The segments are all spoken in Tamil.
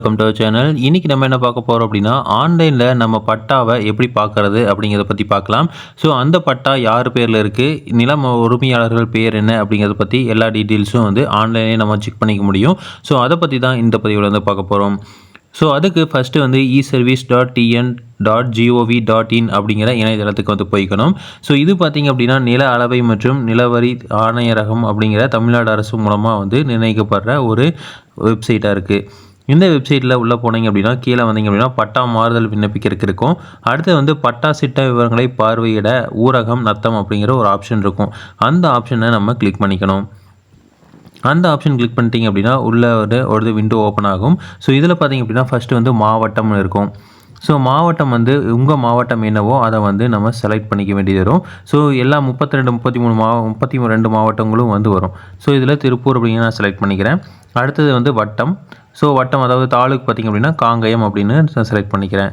Welcome to channel. இன்னைக்கு நம்ம என்ன பார்க்க போகிறோம் அப்படின்னா, ஆன்லைனில் நம்ம பட்டாவை எப்படி பார்க்கறது அப்படிங்கிறத பற்றி பார்க்கலாம். ஸோ அந்த பட்டா யார் பேரில் இருக்குது, நிலம் உரிமையாளர்கள் பேர் என்ன அப்படிங்கிறத பற்றி எல்லா டீட்டெயில்ஸும் வந்து ஆன்லைனே நம்ம செக் பண்ணிக்க முடியும். ஸோ அதை பற்றி தான் இந்த பதிவில் வந்து பார்க்க போகிறோம். ஸோ அதுக்கு ஃபஸ்ட்டு வந்து eservice.tn.gov.in அப்படிங்கிற இணையதளத்துக்கு வந்து போய்க்கணும். ஸோ இது பார்த்திங்க அப்படின்னா நில அளவை மற்றும் நிலவரி ஆணையரகம் அப்படிங்கிற தமிழ்நாடு அரசு மூலமாக வந்து நிர்ணயிக்கப்படுற ஒரு வெப்சைட்டாக இருக்குது. இந்த வெப்சைட்டில் உள்ளே போனீங்க அப்படின்னா கீழே வந்தீங்க அப்படின்னா பட்டா மாறுதல் விண்ணப்பிக்கிறதுக்கு இருக்கும். அடுத்து வந்து பட்டா சிட்ட விவரங்களை பார்வையிட ஊரகம் நத்தம் அப்படிங்கிற ஒரு ஆப்ஷன் இருக்கும். அந்த ஆப்ஷனை நம்ம கிளிக் பண்ணிக்கணும். அந்த ஆப்ஷன் கிளிக் பண்ணிட்டீங்க அப்படின்னா உள்ளே ஒரு விண்டோ ஓப்பன் ஆகும். ஸோ இதில் பார்த்தீங்க அப்படின்னா ஃபஸ்ட்டு வந்து மாவட்டம்னு இருக்கும். ஸோ மாவட்டம் வந்து உங்கள் மாவட்டம் என்னவோ அதை வந்து நம்ம செலக்ட் பண்ணிக்க வேண்டியது வரும். ஸோ எல்லா 32 மாவட்டங்களும் வந்து வரும். ஸோ இதில் திருப்பூர் அப்படிங்கிற நான் செலக்ட் பண்ணிக்கிறேன். அடுத்தது வந்து வட்டம். ஸோ வட்டம் அதாவது தாலுக்கு பார்த்திங்க அப்படின்னா காங்கயம் அப்படின்னு செலக்ட் பண்ணிக்கிறேன்.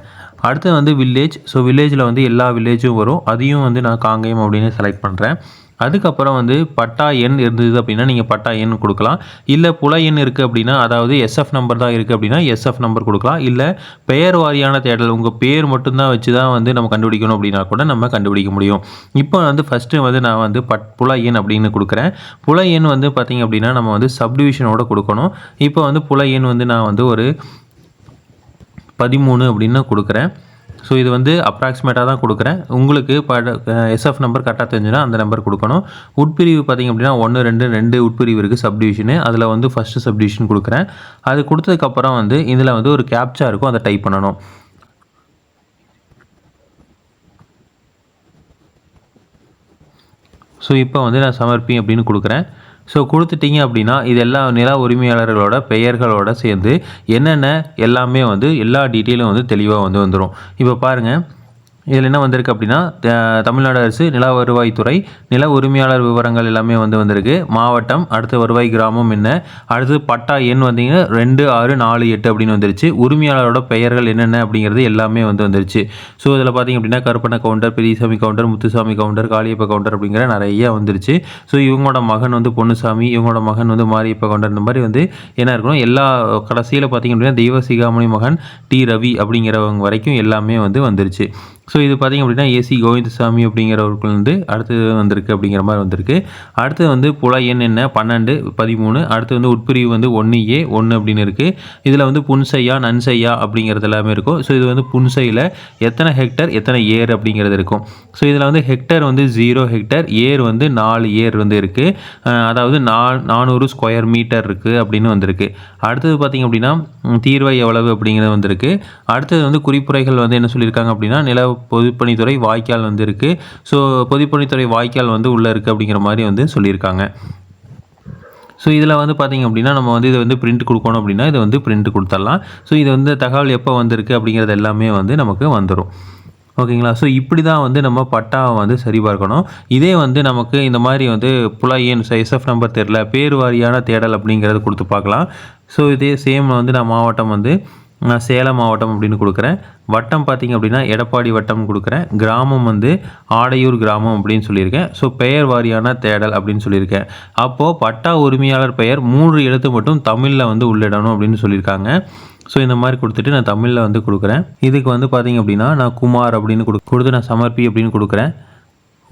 அடுத்தது வந்து வில்லேஜ். ஸோ வில்லேஜில் வந்து எல்லா வில்லேஜும் வரும். அதையும் வந்து நான் காங்கயம் அப்படின்னு செலக்ட் பண்ணுறேன். அதுக்கப்புறம் வந்து பட்டா எண் இருந்தது அப்படின்னா நீங்கள் பட்டா எண் கொடுக்கலாம். இல்லை புல எண் இருக்குது அப்படின்னா, அதாவது எஸ்எஃப் நம்பர் தான் இருக்குது அப்படின்னா எஸ்எஃப் நம்பர் கொடுக்கலாம். இல்லை பெயர் வாரியான தேடல், உங்கள் பேர் மட்டும்தான் வச்சு தான் வந்து நம்ம கண்டுபிடிக்கணும் அப்படின்னா கூட நம்ம கண்டுபிடிக்க முடியும். இப்போ வந்து ஃபஸ்ட்டு வந்து நான் வந்து புல எண் அப்படின்னு கொடுக்குறேன். புல எண் வந்து பார்த்திங்க அப்படின்னா நம்ம வந்து சப்டிவிஷனோட கொடுக்கணும். இப்போ வந்து புல எண் வந்து நான் வந்து ஒரு 13 அப்படின்னு கொடுக்குறேன். ஸோ இது வந்து அப்ராக்சிமேட்டாக தான் கொடுக்குறேன். உங்களுக்கு எஸ்எஃப் நம்பர் கரெக்டாக தெரிஞ்சுன்னா அந்த நம்பர் கொடுக்கணும். உட்பிரிவு பார்த்திங்க அப்படின்னா 1, 2 உட்பிரிவு இருக்குது சப்டிவிஷனு. அதில் வந்து ஃபஸ்ட்டு சப்டிவிஷன் கொடுக்குறேன். அது கொடுத்ததுக்கப்புறம் வந்து இதில் வந்து ஒரு கேப்ச்சா இருக்கும், அதை டைப் பண்ணணும். ஸோ இப்போ வந்து நான் சமர்ப்பி அப்படின்னு கொடுக்குறேன். ஸோ கொடுத்துட்டிங்க அப்படின்னா இது எல்லா நில உரிமையாளர்களோட பெயர்களோடு சேர்ந்து என்னென்ன எல்லாமே வந்து எல்லா டீட்டெயிலும் வந்து தெளிவாக வந்து வந்துடும். இப்போ பாருங்கள், இதில் என்ன வந்திருக்கு அப்படின்னா தமிழ்நாடு அரசு நில வருவாய்த்துறை நில உரிமையாளர் விவரங்கள் எல்லாமே வந்து வந்திருக்கு. மாவட்டம், அடுத்து வருவாய் கிராமம் என்ன, அடுத்து பட்டா எண் வந்தீங்கன்னா 2648 அப்படின்னு வந்துருச்சு. உரிமையாளரோட பெயர்கள் என்னென்ன அப்படிங்கிறது எல்லாமே வந்து வந்துருச்சு. ஸோ இதில் பார்த்திங்க அப்படின்னா கருப்பண்ண கவுண்டர், பெரியசாமி கவுண்டர், முத்துசாமி கவுண்டர், காளியப்ப கவுண்டர் அப்படிங்கிற நிறைய வந்துருச்சு. ஸோ இவங்களோட மகன் வந்து பொன்னுசாமி, இவங்களோட மகன் வந்து மாரியப்ப கவுண்டர், இந்த மாதிரி வந்து என்ன இருக்கணும் எல்லா கடைசியில் பார்த்திங்க அப்படின்னா தெய்வ சிகாமணி மகன் டி ரவி அப்படிங்கிறவங்க வரைக்கும் எல்லாமே வந்து வந்துருச்சு. ஸோ இது பார்த்திங்க அப்படின்னா ஏசி கோவிந்தசாமி அப்படிங்கிறவர்கள் வந்து அடுத்தது வந்திருக்கு அப்படிங்கிற மாதிரி வந்திருக்கு. அடுத்து வந்து புல எண் என்ன 12, 13. அடுத்து வந்து உட்பிரிவு வந்து 1A 1 அப்படின்னு இருக்குது. இதில் வந்து புன்சையா நன்சையா அப்படிங்கிறது எல்லாமே இருக்கும். ஸோ இது வந்து புன்சையில் எத்தனை ஹெக்டர் எத்தனை ஏர் அப்படிங்கிறது இருக்கும். ஸோ இதில் வந்து ஹெக்டர் வந்து 0 ஹெக்டர், ஏர் வந்து 4 ஏர் வந்து இருக்குது. அதாவது 400 ஸ்கொயர் மீட்டர் இருக்குது அப்படின்னு வந்திருக்கு. அடுத்தது பார்த்திங்க அப்படின்னா தீர்வை எவ்வளவு அப்படிங்கிறது வந்திருக்கு. அடுத்தது வந்து குறிப்புரைகள் வந்து என்ன சொல்லியிருக்காங்க அப்படின்னா நில பொதுப்பணித்துறை வாய்க்கால் வந்து இருக்குது. ஸோ பொதுப்பணித்துறை வாய்க்கால் வந்து உள்ளே இருக்குது அப்படிங்கிற மாதிரி வந்து சொல்லியிருக்காங்க. ஸோ இதில் வந்து பார்த்திங்க அப்படின்னா நம்ம வந்து இதை வந்து பிரிண்ட் கொடுக்கணும் அப்படின்னா இதை வந்து பிரிண்ட் கொடுத்துடலாம். ஸோ இது வந்து தகவல் எப்போ வந்திருக்கு அப்படிங்கிறது எல்லாமே வந்து நமக்கு வந்துடும். ஓகேங்களா? ஸோ இப்படி தான் வந்து நம்ம பட்டாவை வந்து சரிபார்க்கணும். இதே வந்து நமக்கு இந்த மாதிரி வந்து புல எண் எஸ்எஃப் நம்பர் தெரில, பேர் வாரியான தேடல் அப்படிங்கிறது கொடுத்து பார்க்கலாம். ஸோ இதே சேம் வந்து நான் மாவட்டம் வந்து நான் சேலம் மாவட்டம் அப்படின்னு கொடுக்குறேன். வட்டம் பார்த்திங்க அப்படின்னா எடப்பாடி வட்டம் கொடுக்குறேன். கிராமம் வந்து ஆடையூர் கிராமம் அப்படின்னு சொல்லியிருக்கேன். ஸோ பெயர் வாரியான தேடல் அப்படின்னு சொல்லியிருக்கேன். அப்போது பட்டா உரிமையாளர் பெயர் 3 எழுத்து மட்டும் தமிழில் வந்து உள்ளிடணும் அப்படின்னு சொல்லியிருக்காங்க. ஸோ இந்த மாதிரி கொடுத்துட்டு நான் தமிழில் வந்து கொடுக்குறேன். இதுக்கு வந்து பார்த்திங்க அப்படின்னா நான் குமார் அப்படின்னு கொடுத்து நான் சமர்ப்பி அப்படின்னு கொடுக்குறேன்.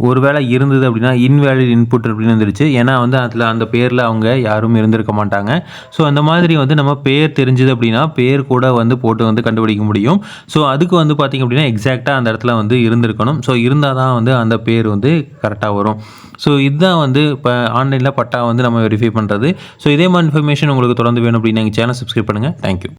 ஒரு வேளை இருந்தது அப்படின்னா இன்வேலிட் இன்புட் அப்படின்னு வந்துருச்சு. ஏன்னா வந்து அதில் அந்த பேரில் அவங்க யாரும் இருந்திருக்க மாட்டாங்க. ஸோ அந்த மாதிரி வந்து நம்ம பேர் தெரிஞ்சுது அப்படின்னா பேர் கூட வந்து போட்டு வந்து கண்டுபிடிக்க முடியும். ஸோ அதுக்கு வந்து பார்த்திங்க அப்படின்னா எக்ஸாக்டாக அந்த இடத்துல வந்து இருந்திருக்கணும். ஸோ இருந்தால் தான் வந்து அந்த பேர் வந்து கரெக்டாக வரும். ஸோ இதுதான் வந்து இப்போ ஆன்லைனில் பட்டா வந்து நம்ம வெரிஃபை பண்ணுறது. ஸோ இதே மாதிரி இன்ஃபர்மேஷன் உங்களுக்கு தொடர்ந்து வேணும் அப்படின்னா எங்கள் சேனல் சப்ஸ்கிரைப் பண்ணுங்கள். தேங்க்யூ.